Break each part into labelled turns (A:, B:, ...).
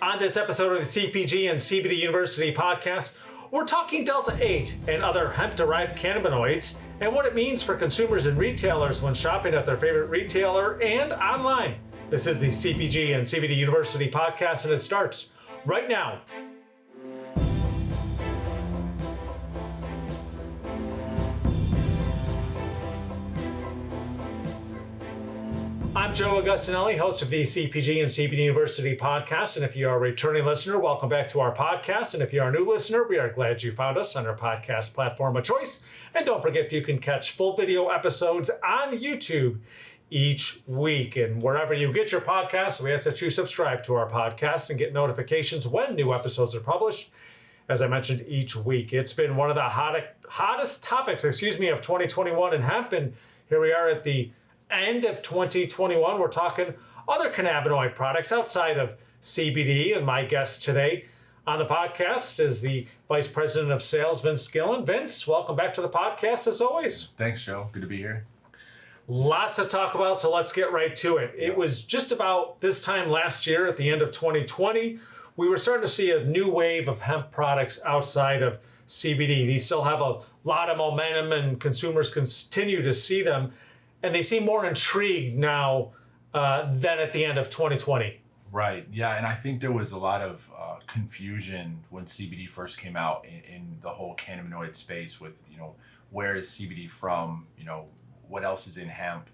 A: On this episode of the CPG and CBD University podcast, we're talking Delta 8 and other hemp-derived cannabinoids and what it means for consumers and retailers when shopping at their favorite retailer and online. This is the CPG and CBD University podcast, and it starts right now. I'm Joe Augustinelli, host of the CPG and CBD University podcast. And if you are a returning listener, welcome back to our podcast. And if you are a new listener, we are glad you found us on our podcast platform of choice. And don't forget, you can catch full video episodes on YouTube each week. And wherever you get your podcasts, we ask that you subscribe to our podcast and get notifications when new episodes are published. As I mentioned, each week. It's been one of the hottest topics, of 2021 in hemp. And here we are at the end of 2021. We're talking other cannabinoid products outside of CBD. And my guest today on the podcast is the Vice President of Sales, Vince Gillen. Vince, welcome back to the podcast as always.
B: Thanks, Joe. Good to be here.
A: Lots to talk about, so let's get right to it. It was just about this time last year at the end of 2020, we were starting to see a new wave of hemp products outside of CBD. These still have a lot of momentum and consumers continue to see them. And they seem more intrigued now than at the end of 2020.
B: Right. Yeah. And I think there was a lot of confusion when CBD first came out in the whole cannabinoid space with, where is CBD from? What else is in hemp?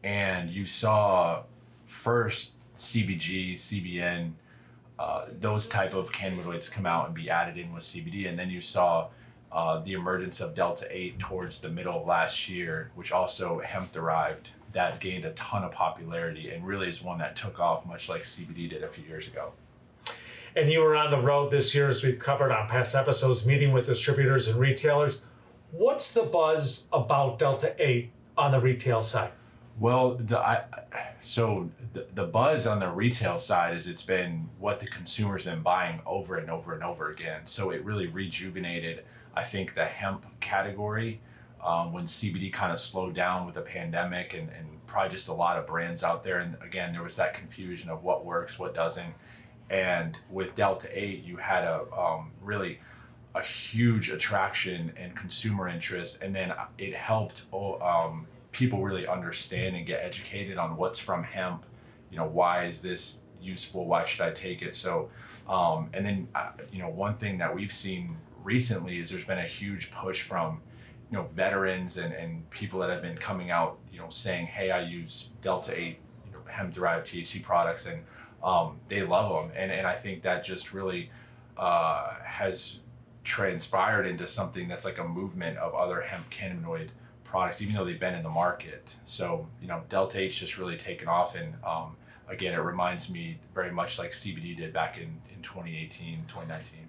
B: And you saw first CBG, CBN, those type of cannabinoids come out and be added in with CBD. And then you saw the emergence of Delta 8 towards the middle of last year, which also hemp-derived, that gained a ton of popularity and really is one that took off much like CBD did a few years ago.
A: And you were on the road this year, as we've covered on past episodes, meeting with distributors and retailers. What's the buzz about Delta 8 on the retail side?
B: Well, the buzz on the retail side is it's been what the consumer's been buying over and over and over again. So it really rejuvenated, I think, the hemp category when CBD kind of slowed down with the pandemic and probably just a lot of brands out there. And again, there was that confusion of what works, what doesn't. And with Delta 8, you had really a huge attraction and consumer interest. And then it helped people really understand and get educated on what's from hemp. Why is this useful? Why should I take it? So, and then, one thing that we've seen recently is there's been a huge push from, veterans and people that have been coming out, saying, hey, I use Delta 8, hemp-derived THC products, and they love them. And I think that just really has transpired into something that's like a movement of other hemp cannabinoid products, even though they've been in the market. So, Delta 8's just really taken off. And again, it reminds me very much like CBD did back in 2018, 2019.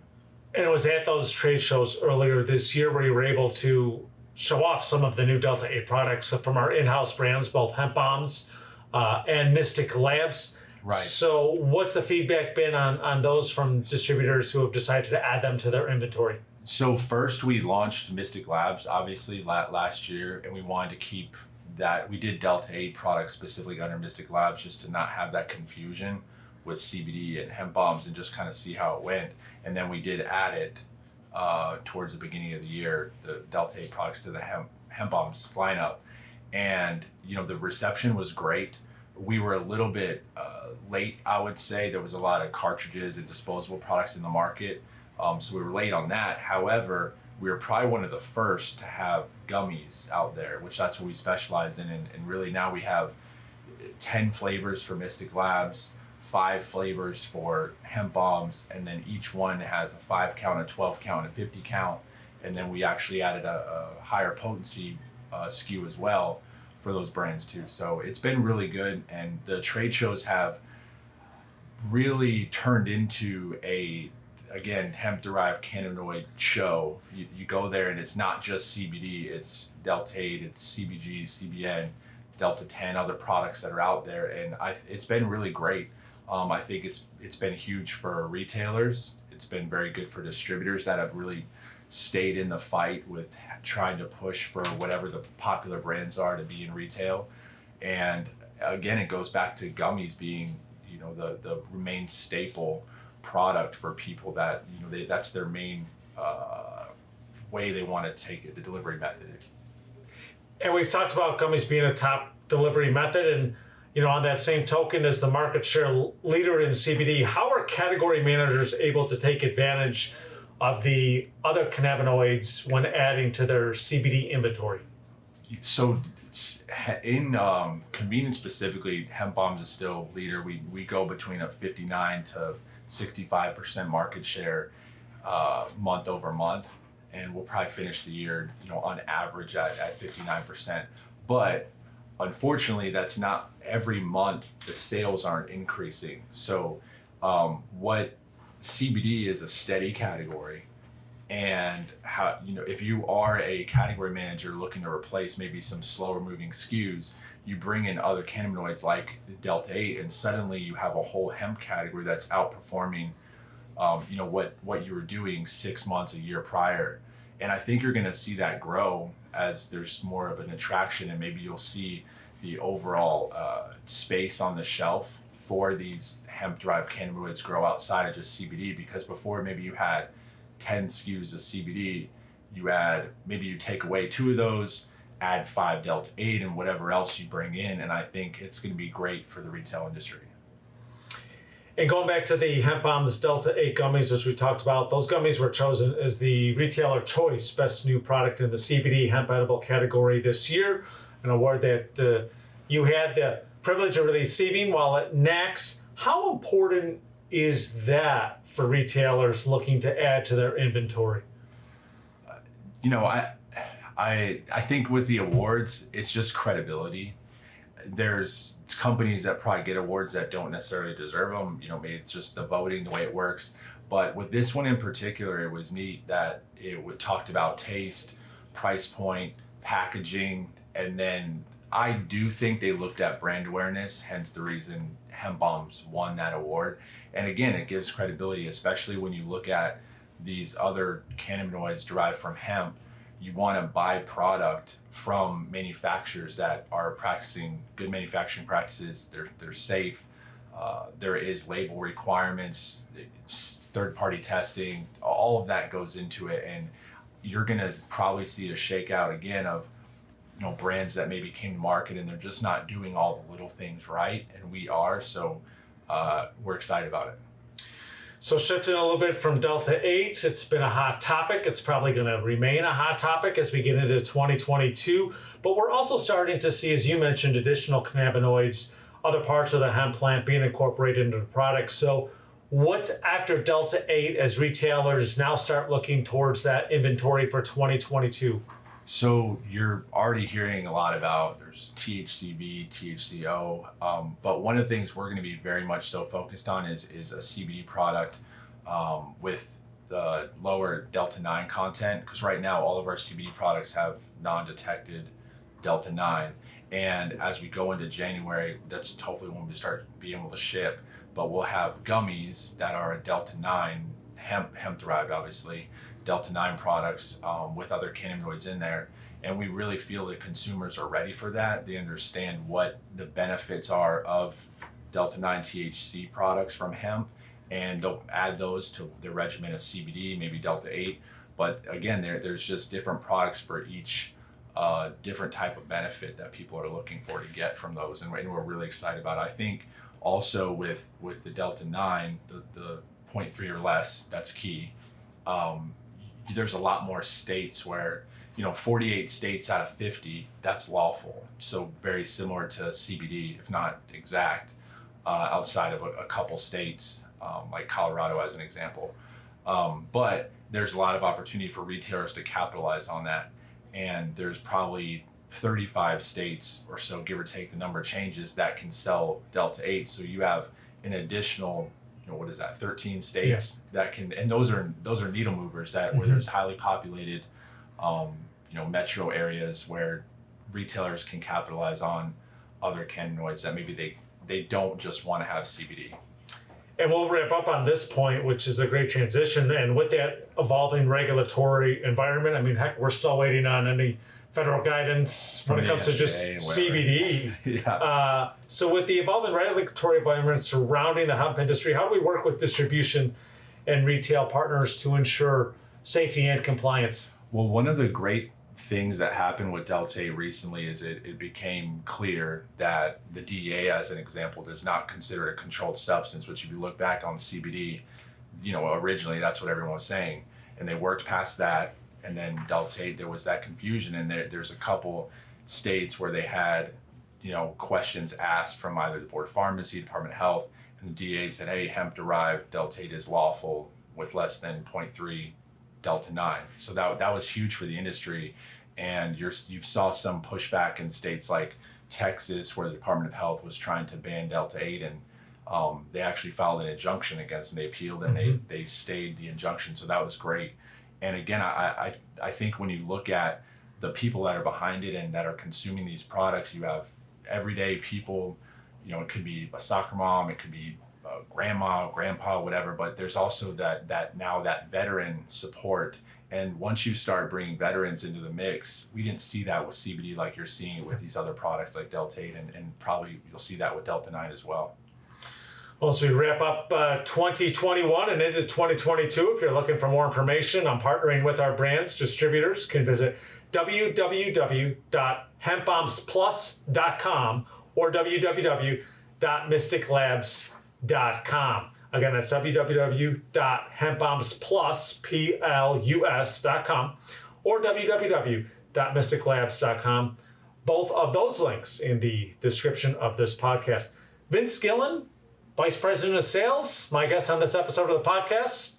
A: And it was at those trade shows earlier this year where you were able to show off some of the new Delta 8 products from our in-house brands, both Hemp Bombs and Mystic Labs.
B: Right.
A: So what's the feedback been on those from distributors who have decided to add them to their inventory?
B: So first we launched Mystic Labs, obviously, last year, and we wanted to keep that. We did Delta 8 products specifically under Mystic Labs just to not have that confusion with CBD and Hemp Bombs and just kind of see how it went. And then we did add it towards the beginning of the year, the Delta 8 products to the Hemp Bombs lineup. And, the reception was great. We were a little bit late, I would say. There was a lot of cartridges and disposable products in the market. So we were late on that. However, we were probably one of the first to have gummies out there, which that's what we specialize in. And really now we have 10 flavors for Mystic Labs, 5 flavors for Hemp Bombs, and then each one has a 5 count, a 12 count, a 50 count. And then we actually added a higher potency SKU as well for those brands too. So it's been really good. And the trade shows have really turned into again, hemp-derived cannabinoid show. You go there and it's not just CBD, it's Delta 8, it's CBG, CBN, Delta 10, other products that are out there. And it's been really great. I think it's been huge for retailers. It's been very good for distributors that have really stayed in the fight with trying to push for whatever the popular brands are to be in retail. And again, it goes back to gummies being, the main staple product for people that, that's their main way they want to take it, the delivery method.
A: And we've talked about gummies being a top delivery method, and on that same token, as the market share leader in CBD, how are category managers able to take advantage of the other cannabinoids when adding to their CBD inventory?
B: So in convenience specifically, hemp bombs is still leader. We go between a 59 to 65% market share month over month, and we'll probably finish the year, on average at 59%. But unfortunately, that's not every month. The sales aren't increasing. So what CBD is a steady category, and how, if you are a category manager looking to replace maybe some slower moving SKUs, you bring in other cannabinoids like Delta 8, and suddenly you have a whole hemp category that's outperforming what you were doing 6 months, a year prior. And I think you're going to see that grow as there's more of an attraction, and maybe you'll see the overall space on the shelf for these hemp-derived cannabinoids grow outside of just CBD. Because before, maybe you had 10 SKUs of CBD, maybe you take away 2 of those, add 5 Delta 8 and whatever else you bring in, and I think it's going to be great for the retail industry.
A: And going back to the Hemp Bombs Delta 8 gummies, which we talked about, those gummies were chosen as the retailer choice best new product in the CBD hemp edible category this year, an award that you had the privilege of receiving while at NACS. How important is that for retailers looking to add to their inventory?
B: I think with the awards, it's just credibility. There's companies that probably get awards that don't necessarily deserve them. Maybe it's just the voting, the way it works. But with this one in particular, it was neat that it talked about taste, price point, packaging, and then I do think they looked at brand awareness, hence the reason Hemp Bombs won that award. And again, it gives credibility, especially when you look at these other cannabinoids derived from hemp. You want to buy product from manufacturers that are practicing good manufacturing practices. They're safe. There is label requirements, third-party testing. All of that goes into it, and you're going to probably see a shakeout again of brands that maybe came to market and they're just not doing all the little things right, and we are. So we're excited about it.
A: So shifting a little bit from Delta 8, it's been a hot topic. It's probably going to remain a hot topic as we get into 2022. But we're also starting to see, as you mentioned, additional cannabinoids, other parts of the hemp plant being incorporated into the product. So what's after Delta 8 as retailers now start looking towards that inventory for 2022?
B: So you're already hearing a lot about there's THCV, THCO, but one of the things we're going to be very much so focused on is a CBD product with the lower Delta 9 content, because right now all of our CBD products have non-detected Delta 9, and as we go into January, that's hopefully when we start being able to ship, but we'll have gummies that are a Delta 9 hemp derived, obviously, Delta 9 products with other cannabinoids in there. And we really feel that consumers are ready for that. They understand what the benefits are of Delta 9 THC products from hemp, and they'll add those to their regimen of CBD, maybe Delta 8. But again, there's just different products for each different type of benefit that people are looking for to get from those. And we're really excited about it. I think also with the Delta 9, the 0.3 or less, that's key. There's a lot more states where, 48 states out of 50, that's lawful. So very similar to CBD, if not exact, outside of a couple states, like Colorado as an example. But there's a lot of opportunity for retailers to capitalize on that. And there's probably 35 states or so, give or take, the number changes, that can sell Delta 8. So you have an additional, 13 states that can, and those are needle movers that where there's highly populated, metro areas where retailers can capitalize on other cannabinoids that maybe they don't just want to have CBD.
A: And we'll wrap up on this point, which is a great transition. And with that evolving regulatory environment, heck, we're still waiting on any federal guidance when it comes to just CBD.
B: Yeah.
A: So with the evolving regulatory environment surrounding the hemp industry, how do we work with distribution and retail partners to ensure safety and compliance?
B: Well, one of the great things that happened with Delta recently is it became clear that the DEA, as an example, does not consider it a controlled substance, which if you look back on CBD, originally that's what everyone was saying. And they worked past that. And then Delta, there was that confusion, and there's a couple states where they had, questions asked from either the Board of Pharmacy, Department of Health, and the DEA said, hey, hemp-derived Delta is lawful with less than 0.3 Delta 9. So that was huge for the industry, and you saw some pushback in states like Texas, where the Department of Health was trying to ban Delta 8, and they actually filed an injunction against them. They appealed, and they stayed the injunction, so that was great. And again, I think when you look at the people that are behind it and that are consuming these products, you have everyday people, it could be a soccer mom, it could be grandma, grandpa, whatever, but there's also that veteran support. And once you start bringing veterans into the mix, we didn't see that with CBD like you're seeing it with these other products like Delta 8, and probably you'll see that with Delta 9 as well.
A: Well, so we wrap up 2021 and into 2022. If you're looking for more information on partnering with our brands, distributors can visit www.hempbombsplus.com or www.mysticlabs.com. Again, that's www.hempbombsplus.com or www.mysticlabs.com. Both of those links in the description of this podcast. Vince Gillen, Vice President of Sales, my guest on this episode of the podcast.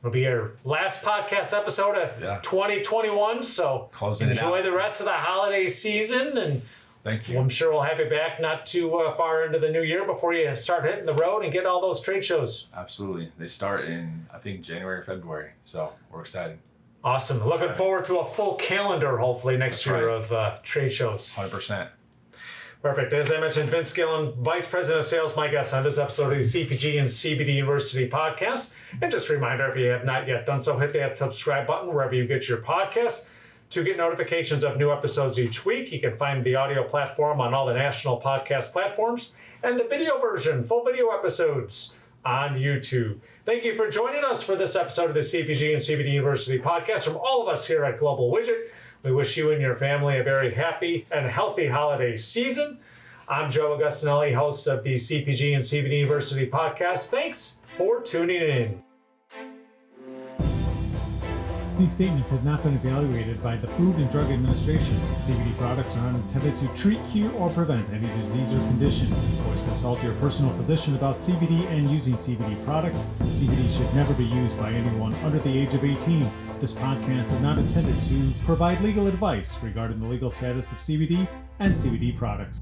A: It'll be our last podcast episode of 2021, so enjoy the rest of the holiday season. And
B: thank you.
A: I'm sure we'll have you back not too far into the new year before you start hitting the road and get all those trade shows.
B: Absolutely. They start in, I think, January or February, so we're excited.
A: Awesome. Looking forward to a full calendar, hopefully, next year of trade shows.
B: 100%.
A: Perfect. As I mentioned, Vince Gillen, Vice President of Sales, my guest on this episode of the CPG and CBD University podcast. And just a reminder, if you have not yet done so, hit that subscribe button wherever you get your podcasts to get notifications of new episodes each week. You can find the audio platform on all the national podcast platforms and the video version, full video episodes on YouTube. Thank you for joining us for this episode of the CPG and CBD University podcast. From all of us here at Global Widget, we wish you and your family a very happy and healthy holiday season. I'm Joe Augustinelli, host of the CPG and CBD University podcast. Thanks for tuning in. These statements have not been evaluated by the Food and Drug Administration. CBD products are not intended to treat, cure, or prevent any disease or condition. Always consult your personal physician about CBD and using CBD products. CBD should never be used by anyone under the age of 18. This podcast is not intended to provide legal advice regarding the legal status of CBD and CBD products.